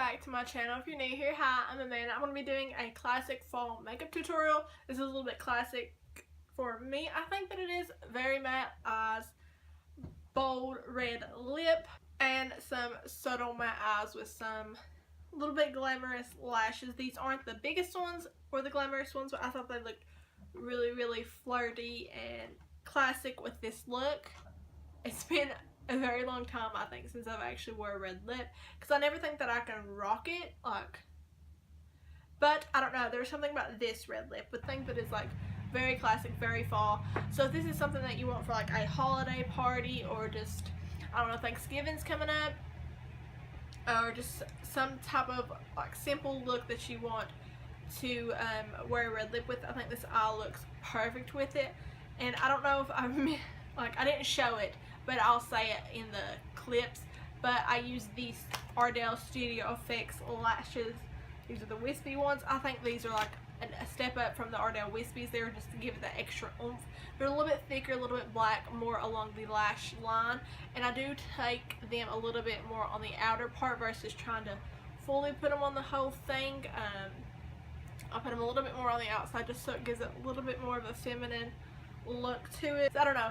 back to my channel. If you're new here, hi, I'm Amanda. I'm going to be doing a classic fall makeup tutorial. This is a little bit classic for me. I think that it is very matte eyes, bold red lip, and some subtle matte eyes with some little bit glamorous lashes. These aren't the biggest ones or the glamorous ones, but I thought they looked really flirty and classic with this look. It's been a very long time, I think, since I've actually wore a red lip, because I never think that I can rock it, but I don't know, there's something about this red lip, but think that it's like very classic, very fall. So if this is something that you want for like a holiday party, or just, I don't know, Thanksgiving's coming up, or just some type of like simple look that you want to wear a red lip with, I think this eye looks perfect with it. And I don't know if I didn't show it, but I'll say it in the clips, but I use these Ardell Studio Effects lashes. These are the wispy ones. I think these are like a step up from the Ardell Wispies. They're just to give it that extra oomph. They're a little bit thicker, a little bit black, more along the lash line, and I do take them a little bit more on the outer part versus trying to fully put them on the whole thing. I'll put them a little bit more on the outside just so it gives it a little bit more of a feminine look to it. I don't know.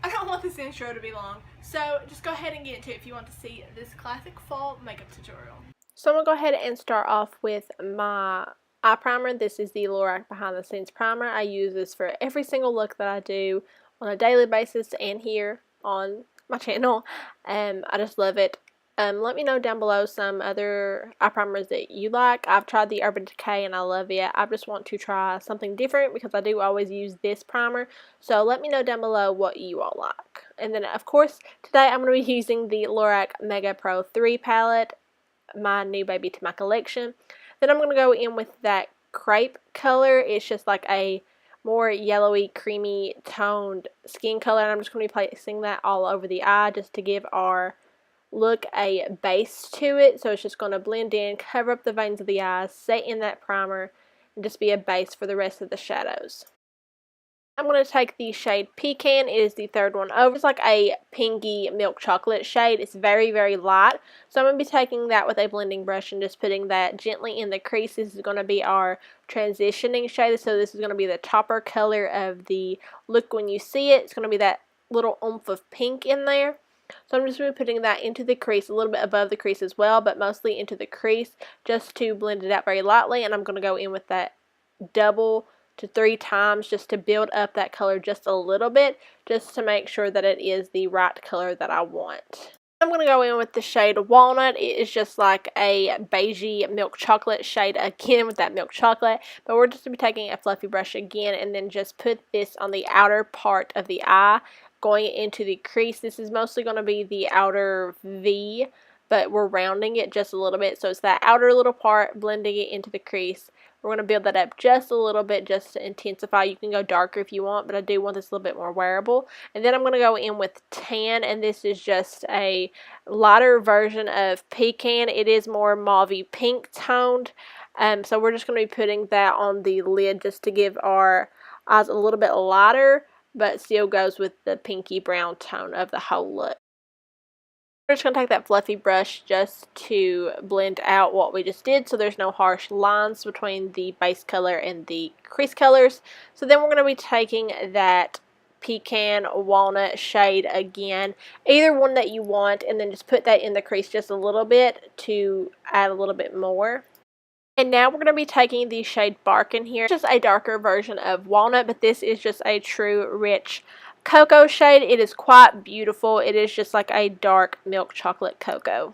I don't want this intro to be long, so just go ahead and get into it if you want to see this classic fall makeup tutorial. So I'm going to go ahead and start off with my eye primer. This is the Lorac Behind the Scenes Primer. I use this for every single look that I do on a daily basis and here on my channel. I just love it. Let me know down below some other eye primers that you like. I've tried the Urban Decay and I love it. I just want to try something different because I do always use this primer. So let me know down below what you all like. And then of course today I'm going to be using the Lorac Mega Pro 3 palette, my new baby to my collection. Then I'm going to go in with that crepe color. It's just like a more yellowy, creamy toned skin color, and I'm just going to be placing that all over the eye just to give our look a base to it. So it's just going to blend in, cover up the veins of the eyes, set in that primer, and just be a base for the rest of the shadows. I'm going to take the shade Pecan. It is the third one over. It's like a pinky milk chocolate shade. It's very light. So I'm going to be taking that with a blending brush and just putting that gently in the crease. This is going to be our transitioning shade. So this is going to be the topper color of the look when you see it. It's going to be that little oomph of pink in there. So I'm just going to be putting that into the crease, a little bit above the crease as well, but mostly into the crease just to blend it out very lightly. And I'm going to go in with that double to 3 times just to build up that color just a little bit, just to make sure that it is the right color that I want. I'm going to go in with the shade Walnut. It is just like a beigey milk chocolate shade again with that milk chocolate, but we're just going to be taking a fluffy brush again and then just put this on the outer part of the eye, going into the crease. This is mostly going to be the outer V, but we're rounding it just a little bit, so it's that outer little part, blending it into the crease. We're going to build that up just a little bit just to intensify. You can go darker if you want, but I do want this a little bit more wearable. And then I'm going to go in with Tan, and this is just a lighter version of Pecan. It is more mauvey pink toned, so we're just going to be putting that on the lid just to give our eyes a little bit lighter, but still goes with the pinky brown tone of the whole look. We're just going to take that fluffy brush just to blend out what we just did so there's no harsh lines between the base color and the crease colors. So then we're going to be taking that Pecan Walnut shade again, either one that you want, and then just put that in the crease just a little bit to add a little bit more. And now we're going to be taking the shade Bark in here. It's just a darker version of Walnut, but this is just a true rich cocoa shade. It is quite beautiful. It is just like a dark milk chocolate cocoa.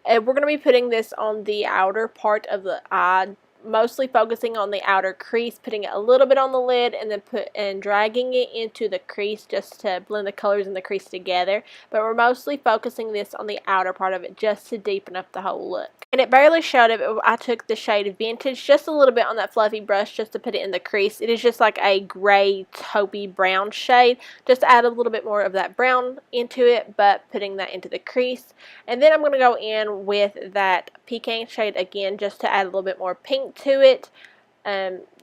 And we're going to be putting this on the outer part of the eye, mostly focusing on the outer crease, putting it a little bit on the lid and then dragging it into the crease just to blend the colors in the crease together. But we're mostly focusing this on the outer part of it just to deepen up the whole look. And it barely showed it, but I took the shade Vintage just a little bit on that fluffy brush just to put it in the crease. It is just like a gray taupey brown shade, just to add a little bit more of that brown into it, but putting that into the crease. And then I'm going to go in with that Pecan shade again just to add a little bit more pink to it,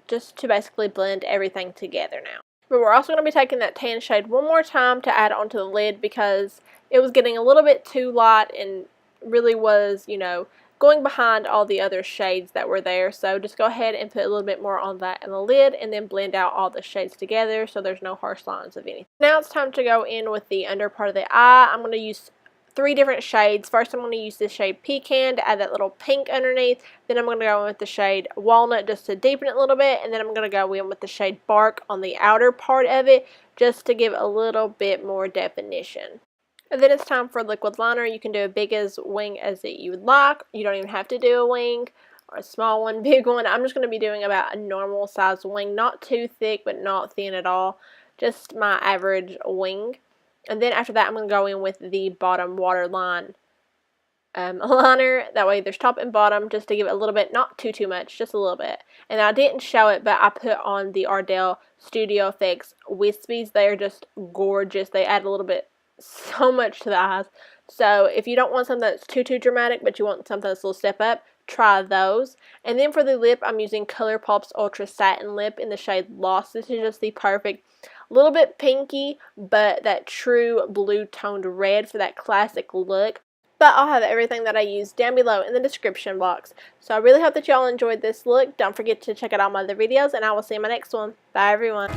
just to basically blend everything together now. But we're also going to be taking that Tan shade one more time to add onto the lid because it was getting a little bit too light and really was, you know, going behind all the other shades that were there. So just go ahead and put a little bit more on that in the lid and then blend out all the shades together so there's no harsh lines of anything. Now it's time to go in with the under part of the eye. I'm going to use 3 different shades. First I'm going to use the shade Pecan to add that little pink underneath. Then I'm going to go in with the shade Walnut just to deepen it a little bit. And then I'm going to go in with the shade Bark on the outer part of it just to give a little bit more definition. And then it's time for liquid liner. You can do a big as wing as you would like. You don't even have to do a wing or a small one, big one. I'm just going to be doing about a normal size wing. Not too thick, but not thin at all. Just my average wing. And then after that, I'm going to go in with the bottom waterline liner. That way there's top and bottom just to give it a little bit, not too much, just a little bit. And I didn't show it, but I put on the Ardell Studio Effects Wispies. They are just gorgeous. They add a little bit, so much to the eyes. So if you don't want something that's too dramatic, but you want something that's a little step up, try those. And then for the lip, I'm using ColourPop's Ultra Satin Lip in the shade Lost. This is just the perfect, little bit pinky, but that true blue toned red for that classic look. But I'll have everything that I use down below in the description box. So I really hope that y'all enjoyed this look. Don't forget to check out all my other videos, and I will see you in my next one. Bye everyone.